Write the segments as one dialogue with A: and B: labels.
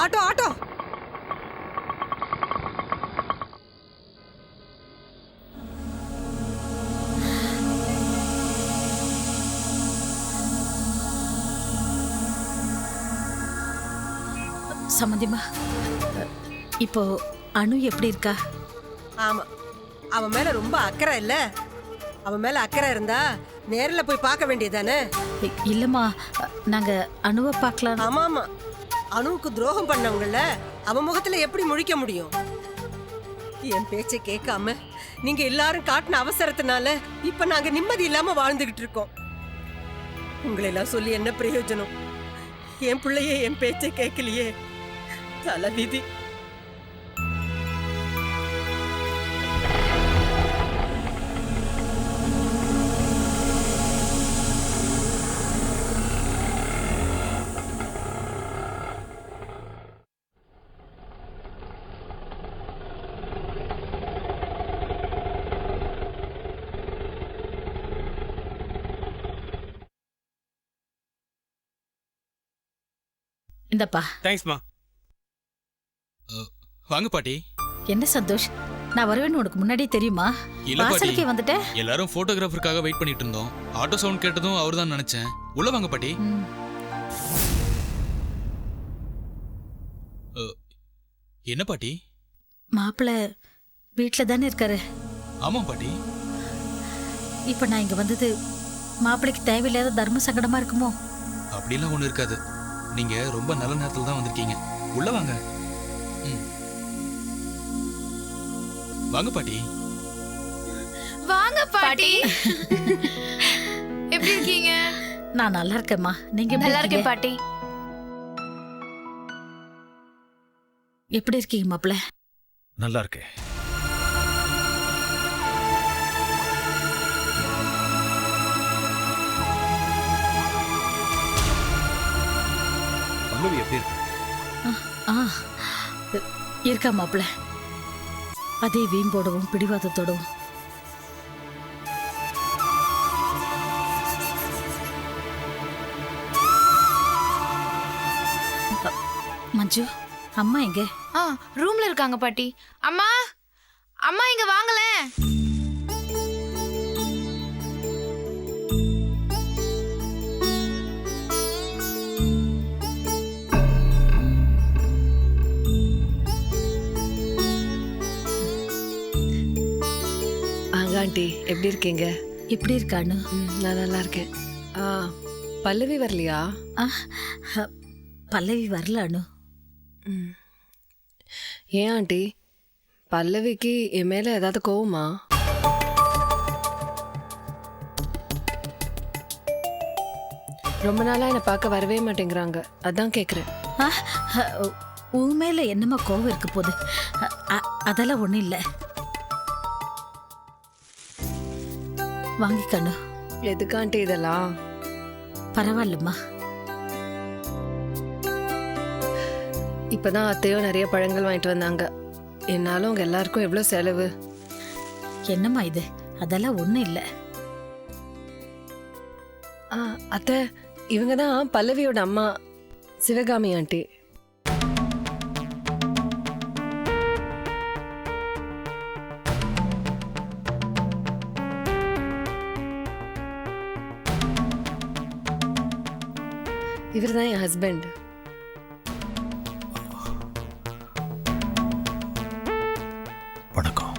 A: Auto auto.
B: சம்மந்திமா, இப்போ அனு எப்படி இருக்கா?
A: ஆமா, அவன் மேல ரொம்ப அக்கறை இல்ல. அவன் மேல அக்கறை இருந்தா நேர்ல போய் பார்க்க வேண்டியதானே.
B: இல்லம்மா, நாங்க அனுவை பார்க்கலாம்.
A: ஆமா ஆமா, அணுவுக்கு துரோகம் பண்ணவங்கள அவன் முகத்துல எப்படி முழிக்க முடியும்? என் பேச்சை கேட்காம நீங்க எல்லாரும் காட்டின அவசரத்தினால இப்ப நாங்க நிம்மதி இல்லாம வாழ்ந்துகிட்டு இருக்கோம். உங்களை எல்லாம் சொல்லி என்ன பிரயோஜனம்? என் பிள்ளையே என் பேச்சை கேட்கலையே, தலைவிதி.
B: இந்தப்பா.
C: தேங்க்ஸ்மா. வாங்க பாட்டி.
B: என்ன சந்தோஷ், நான் வருவேன்னு உனக்கு முன்னாடியே தெரியுமா?
C: இல்ல பாட்டி,
B: வாசலுக்கே வந்துட்டேன்.
C: எல்லாரும் போட்டோகிராஃபருக்காக வெயிட் பண்ணிட்டு இருந்தோம். ஆட்டோ சவுண்ட் கேட்டதும் அவர்தான் நினைச்சேன். உள்ள வாங்க பாட்டி. என்ன பாட்டி?
B: மாப்பிள்ள வீட்டுல தானே இருக்காரு?
C: ஆமா பாட்டி.
B: இப்ப நான் இங்க வந்தது மாப்பிள்ளைக்கு தேவையில்லாத தர்ம சங்கடமா இருக்குமோ?
C: அப்படிலாம் ஒண்ணு இருக்காது. நீங்க ரொம்ப நல்ல நேரத்துல தான் வந்திருக்கீங்க. உள்ள வாங்க. வாங்க பாட்டி.
D: வாங்க பாட்டி. எப்படி இருக்கீங்க?
B: நான் நல்லா இருக்கேம்மா. நீங்க எப்படி
D: நல்லா இருக்கேன்
B: இருக்கீங்க?
D: பாட்டி.
B: எப்படி இருக்கீங்க மாப்பிள்ள?
E: நல்லா இருக்கேன். பல்லவி எப்படி இருக்கு?
B: இருக்கா மாப்பிள்ள, அதே வீம்போடவும் பிடிவாதத்தோடவும். மஞ்சு, அம்மா எங்க?
D: ரூம்ல இருக்காங்க பாட்டி. அம்மா, அம்மா இங்க வாங்கல.
F: ஆண்டி எப்படி இருக்கீங்க?
B: எப்படி இருக்கானு?
F: நான் நல்லா இருக்கேன். பல்லவி வரலையா?
B: பல்லவி வரல அனு.
F: ஏன் ஆண்டி, பல்லவிக்கு என் மேல ஏதாவது கோவமா? ரொம்ப நாளா என்னை பார்க்க வரவே மாட்டேங்கிறாங்க, அதான் கேக்குறேன்.
B: உன் மேல என்னமா கோவம் இருக்க போகுது? அதெல்லாம் ஒண்ணும் இல்லை. வாங்கிக்கணு.
F: எதுக்காண்டி இதெல்லாம்?
B: பரவாயில்லம்மா.
F: இப்பதான் அத்தையும் நிறைய பழங்கள் வாங்கிட்டு வந்தாங்க. என்னாலும் உங்க எல்லாருக்கும் எவ்வளவு செலவு.
B: என்னம்மா இது? அதெல்லாம் ஒண்ணும் இல்லை.
F: அத்தை, இவங்க தான் பல்லவியோட அம்மா, சிவகாமி ஆண்டி. இவர் தான் என் ஹஸ்பண்ட்.
E: வணக்கம்.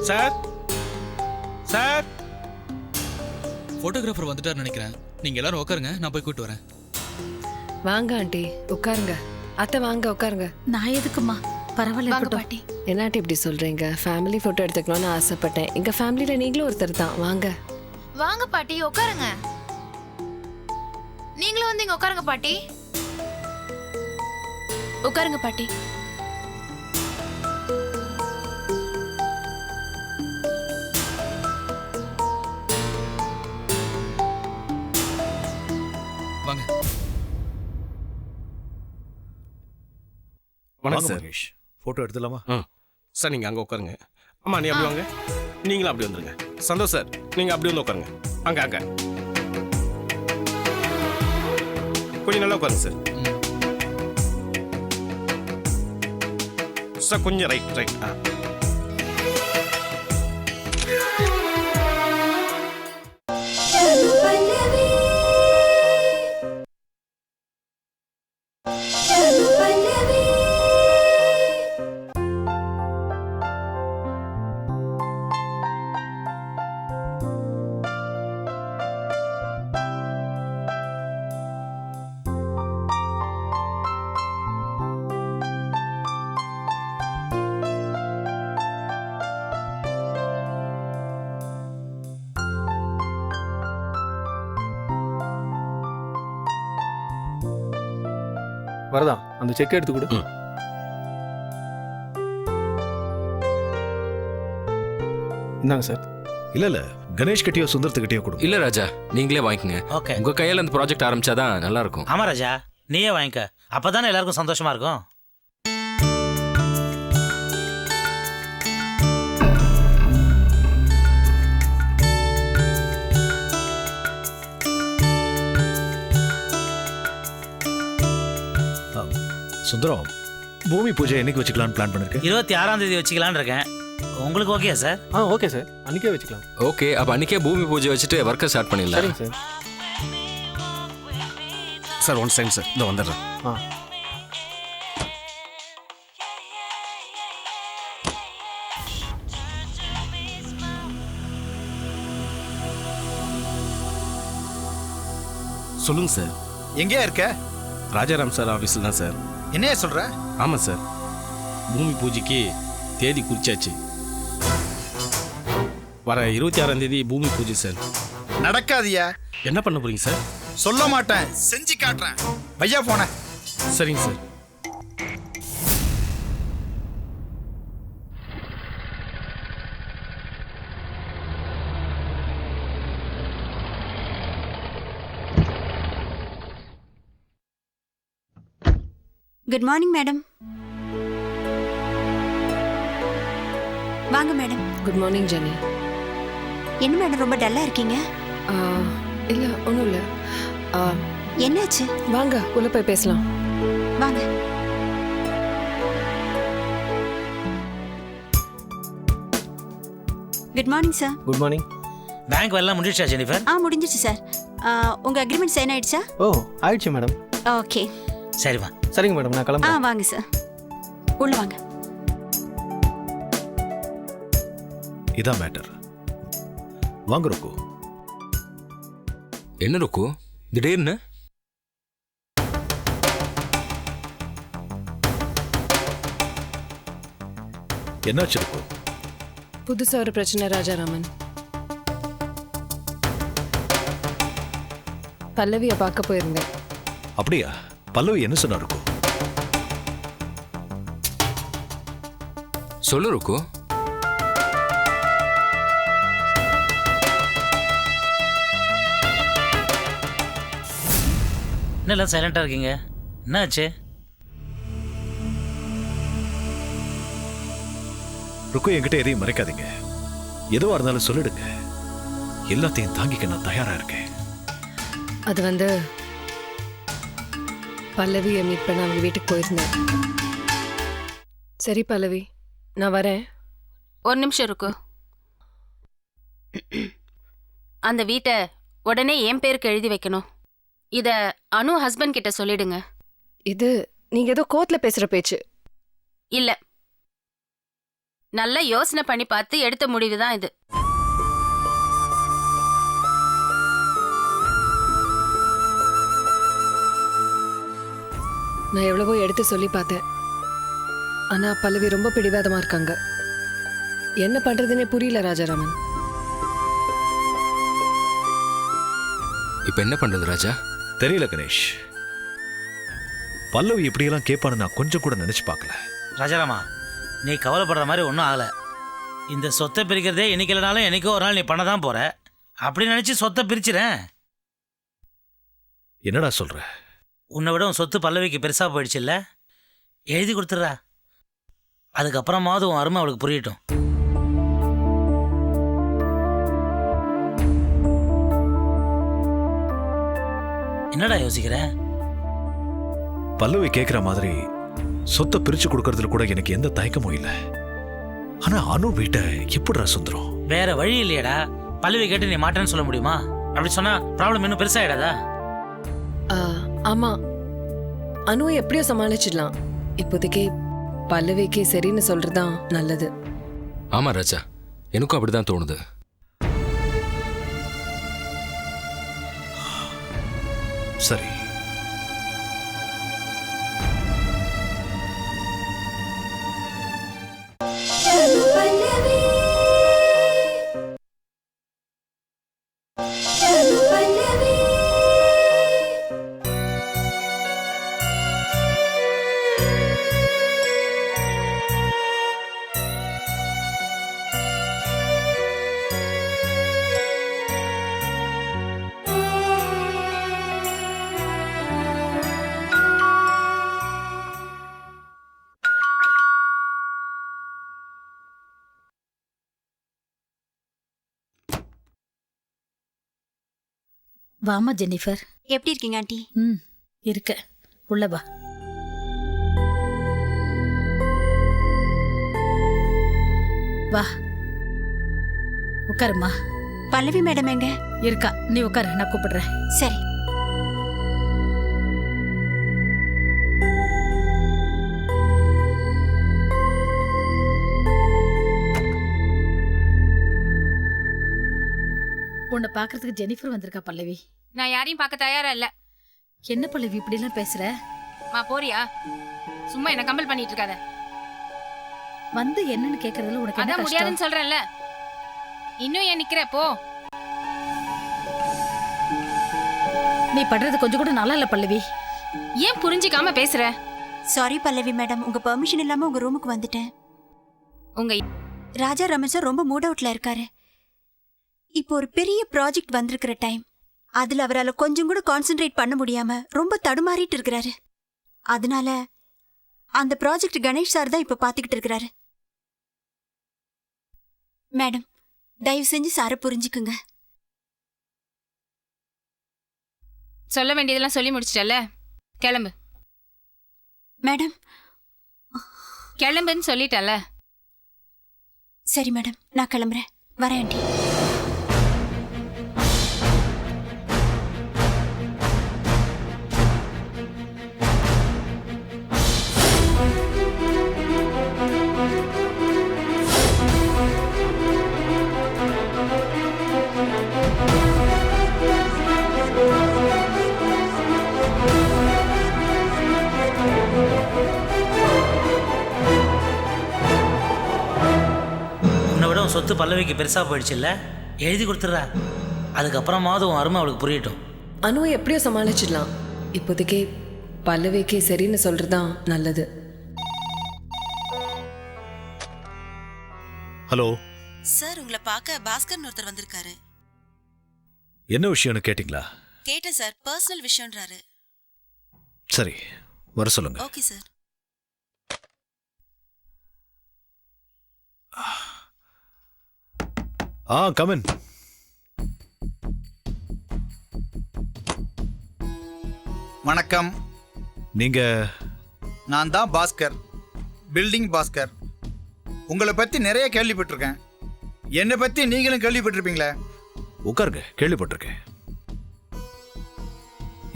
C: சார், சார், போட்டோகிராஃபர் வந்துட்டார் நினைக்கிறேன். நீங்க எல்லாரும் உட்காருங்க, நான் போய் கூட்டு வரேன்.
F: வாங்க ஆண்டி, உட்காருங்க. அத்தை வாங்க உட்காருங்க.
B: நான் எதுக்குமா? பரவாயில்ல
D: வாங்க பாட்டி.
F: என்னாட்டி இப்படி சொல்றீங்க? ஃபேமிலி போட்டோ எடுத்துக்கணும்னு ஆசைப்பட்டேன். எங்க ஃபேமிலியில நீங்களும் ஒருத்தர் தான். வாங்க
D: வாங்க பாட்டி, உட்காருங்க. நீங்களும் வந்து இங்க உட்காருங்க பாட்டி. உட்காருங்க பாட்டி.
C: வாங்க.
E: வணக்கம் மகேஷ். ஃபோட்டோ எடுத்துலாமா?
G: சார் நீங்கள் அங்கே உட்காருங்க. அம்மா நீ அப்படி வாங்க. நீங்களும் அப்படி வந்துருங்க. சந்தோஷ் சார் நீங்கள் அப்படி வந்து உட்காருங்க. அங்கே கொஞ்சம் நல்லா உட்காருங்க சார். சார் கொஞ்சம் ரைட்.
E: வரதா அந்த செக் எடுத்து கொடு. இந்தாங்க சார்.
H: இல்ல கணேஷ் கிட்டயோ சுந்தரத்துக்கிட்டயோ கொடு.
I: இல்ல ராஜா, நீங்களே வாங்கிக்கங்க.
J: ஓகே.
I: உங்க கையால அந்த ப்ராஜெக்ட் ஆரம்பிச்சாதான் நல்லா இருக்கும்.
J: ஆமா ராஜா, நீயே வாங்கிக்க. அப்பதானே எல்லாருக்கும் சந்தோஷமா இருக்கும்.
H: சுந்தரம், பூமி பூஜை என்னைக்கு வச்சுக்கலாம்னு பிளான் பண்ணிருக்கேன்?
J: 26ஆம் தேதி வச்சுக்கலான்னு இருக்கேன். உங்களுக்கு ஓகே சார்?
E: ஓகே சார், அன்னைக்கே வச்சுக்கலாம்.
I: ஓகே, அப்ப அன்னைக்கே பூமி பூஜை வச்சுட்டு ஒர்க்கை ஸ்டார்ட் பண்ணிடலாம்.
E: சரிங்க sir.
G: Sir one second sir, இந்த வந்துடுறேன். சொல்லுங்க சார்.
K: எங்கேயா இருக்க?
G: ராஜாராம் சார் ஆஃபீஸில் தான் சார்.
K: என்னையா சொல்ற?
G: ஆமாம் சார், பூமி பூஜைக்கு தேதி குறிச்சாச்சு. வர 26ஆம் தேதி பூமி பூஜை சார்.
K: நடக்காதியா.
G: என்ன பண்ண போறீங்க சார்?
K: சொல்ல மாட்டேன், செஞ்சு காட்டுறேன். பையா போன.
G: சரிங்க சார்.
L: Good morning madam. வாங்க மேடம்.
F: Good morning Jenny.
L: என்ன மேடம் ரொம்ப டல்லா இருக்கீங்க?
F: இல்லை ஒன்றும் இல்லை.
L: என்னாச்சு?
F: வாங்க உள்ள போய் பேசலாம்.
L: வாங்க. Good morning sir.
E: Good morning.
J: Bank வேலை முடிஞ்சிச்சா ஜெனிஃபர்?
L: முடிஞ்சிச்சு சார். உங்க அக்ரிமெண்ட் சைன் ஆயிடுச்சா?
E: ஆயிடுச்சு மேடம்.
L: ஓகே.
J: சரிவா.
E: சரிங்க மேடம், நான் கிளம்புறேன்.
L: வாங்க சார், உள்ள வாங்க.
H: இதான் மேட்டர். வாங்க ருக்கு.
I: என்ன ருக்கு திடீர்னு?
H: என்னாச்சு ருக்கு?
F: புதுசா ஒரு பிரச்சனை ராஜாராமன். பல்லவியை பார்க்க போயிருந்தேன்.
H: அப்படியா? பல்லவி என்ன சொன்னா ருக்கு?
I: சொல்லு ருக்கு.
J: என்னெல்லாம் சைலண்டா இருக்கீங்க? என்னாச்சு?
H: ருக்கு, என்கிட்ட எதையும் மறைக்காதீங்க. எதுவா இருந்தாலும் சொல்லிடுங்க. எல்லாத்தையும் தாங்கிக்க நான் தயாரா இருக்கேன்.
F: அது பல்லவியை மீட் பண்ண அவங்க வீட்டுக்கு போயிருந்தேன். சரி பல்லவி, நான் வரேன்.
L: ஒரு நிமிஷம் இருக்கு. அந்த வீட்டை உடனே என் பேருக்கு எழுதி வைக்கணும். இத அனு ஹஸ்பண்ட் கிட்ட சொல்லிடுங்க.
F: இது நீங்க ஏதோ கோர்ட்ல பேசுற பேச்சு
L: இல்ல. நல்லா யோசனை பண்ணி பார்த்து எடுத்த முடிவுதான் இது.
F: நான் எவ்வளவோ எடுத்து சொல்லி பார்த்தேன். ஆனா பல்லவி ரொம்ப பிடிவாதமா இருக்காங்க. என்ன பண்றதுன்னே புரியல ராஜாராமன்.
I: இப்ப என்ன பண்றது ராஜா?
H: தெரியல கணேஷ். பல்லவி இப்படியெல்லாம் கேட்பான்னு நான் கொஞ்சம் கூட நினைச்சு பார்க்கல.
J: ராஜாராமா, நீ கவலைப்படுற மாதிரி ஒன்றும் ஆகலை. இந்த சொத்தை பிரிக்கிறதே என்னைக்கு இல்லைனாலும் என்னைக்கோ ஒரு நாள் நீ பண்ண தான் போற. அப்படி நினைச்சு சொத்தை பிரிச்சுறேன்.
H: என்னடா சொல்ற?
J: உன்னை விட உன் சொத்து பல்லவிக்கு பெருசா போயிடுச்சு இல்ல? எழுதி கொடுத்துட்றா. அதுக்கப்புறமாவது உன் அருமை அவளுக்கு புரியட்டும். என்னடா யோசிக்கிற?
H: பல்லவி கேட்குற மாதிரி சொத்தை பிரிச்சு கொடுக்கறதுல கூட எனக்கு எந்த தயக்கமும் இல்லை. ஆனா அனு வீட்டை எப்படிடா சுந்தரம்?
J: வேற வழி இல்லையடா. பல்லவி கேட்டு நீ மாட்டேன்னு சொல்ல முடியுமா? அப்படி சொன்னா ப்ராப்ளம் இன்னும் பெருசாயிடாதா?
F: ஆமா, அனுவை எப்படியோ சமாளிச்சிடலாம். இப்போதைக்கு பல்லவிக்கு சரின்னு சொல்றதுதான் நல்லது.
I: ஆமா ராஜா, எனக்கும் அப்படிதான் தோணுது.
H: சரி,
B: வாமா ஜெனிஃபர்.
M: எப்படி இருக்கீங்க ஆண்டி?
B: இருக்க, உள்ள வா. வா உட்காருமா.
M: பல்லவி மேடம் எங்க?
B: இருக்கா, நீ உட்காரு, நான் கூப்பிடுறேன்.
M: சரி.
B: உன்னை பாக்குறதுக்கு ஜெனிஃபர் வந்திருக்கா பல்லவி.
D: நான் யாரையும் பார்க்க தயாரா இல்ல.
B: என்ன பல்லவி இப்படி எல்லாம் பேசுற?
D: போறியா? சும்மா என்ன கம்பல் பண்ணிட்டு இருக்காத.
B: வந்து என்னன்னு கேக்குறதுல உனக்கு என்ன
D: அதான்
B: கஷ்டம்?
D: முடியாதுன்னு சொல்றேன்ல. இன்னும் ஏன் நிக்கிற? போ.
B: நீ பண்றது கொஞ்சம் கூட நல்லா இல்ல பல்லவி.
D: ஏன் புரிஞ்சிக்காம பேசுற?
M: சாரி பல்லவி மேடம், உங்க பெர்மிஷன் இல்லாம உங்க ரூமுக்கு வந்துட்டேன்.
D: உங்க
M: ராஜா ரமேஷ் சார் ரொம்ப மூட் அவுட்ல இருக்காரு. இப்போ ஒரு பெரிய ப்ராஜெக்ட் வந்திருக்கிற டைம். அதுல அவரால் கொஞ்சம் கூட கான்சென்ட்ரேட் பண்ண முடியாம ரொம்ப தடுமாறிட்டு இருக்கிறாரு. அதனால அந்த ப்ராஜெக்ட் கணேஷ் சார் தான் இப்ப பாத்துக்கிட்டு இருக்கிறாரு. மேடம், தயவு செஞ்சு சாரை புரிஞ்சுக்குங்க.
D: சொல்ல வேண்டியதெல்லாம் சொல்லி முடிச்சிட்டல, கிளம்பு.
M: மேடம்,
D: கிளம்புன்னு சொல்லிட்டல.
M: சரி மேடம், நான் கிளம்புறேன். வரேன் ஆண்டி.
J: சொத்து பல்லவிக்கு பெருசா போயிடுச்சு இல்ல? எழுதி கொடுத்துறா. அதுக்கப்புறமாவது உன் அருமை அவளுக்கு புரியட்டும்.
F: அனுவை எப்படியோ சமாளிச்சிடலாம். இப்போதைக்கு பல்லவிக்கு சரின்னு சொல்றதுதான் நல்லது.
H: ஹலோ
N: சார், உங்களை பார்க்க பாஸ்கர் ஒருத்தர் வந்திருக்காரு.
H: என்ன விஷயம்னு கேட்டிங்களா?
N: கேட்டேன் சார், பர்சனல் விஷயம்ன்றாரு.
H: சரி, வர சொல்லுங்க.
N: Okay sir.
H: Come in.
K: வணக்கம்.
H: நீங்க?
K: நான் தான் பாஸ்கர், பில்டிங் பாஸ்கர். உங்களை பத்தி நிறைய கேள்விப்பட்டிருக்கேன். என்னை பத்தி நீங்களும் கேள்விப்பட்டிருப்பீங்களே.
H: உட்காருங்க, கேள்விப்பட்டிருக்கேன்.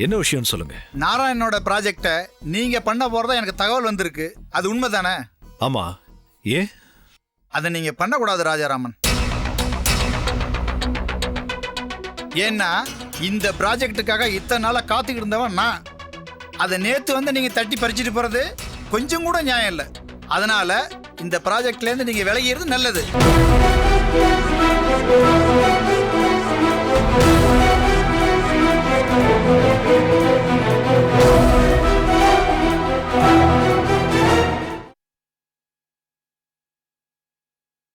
H: என்ன விஷயம்னு சொல்லுங்க.
K: நாராயணனோட ப்ராஜெக்டை நீங்க பண்ண போறதா எனக்கு தகவல் வந்திருக்கு. அது உண்மைதானே?
H: ஆமா. ஏன்?
K: அதை நீங்க பண்ணக்கூடாது ராஜாராமன். ஏன்னா இந்த ப்ராஜெக்டுக்காக இத்தனை நாளா காத்துக்கிட்டு இருந்தவன் நான். அதை நேத்து வந்து நீங்க தட்டி பறிச்சுட்டு போறது கொஞ்சம் கூட நியாயம் இல்லை. அதனால இந்த ப்ராஜெக்ட்ல இருந்து நீங்க விலகிறது நல்லது.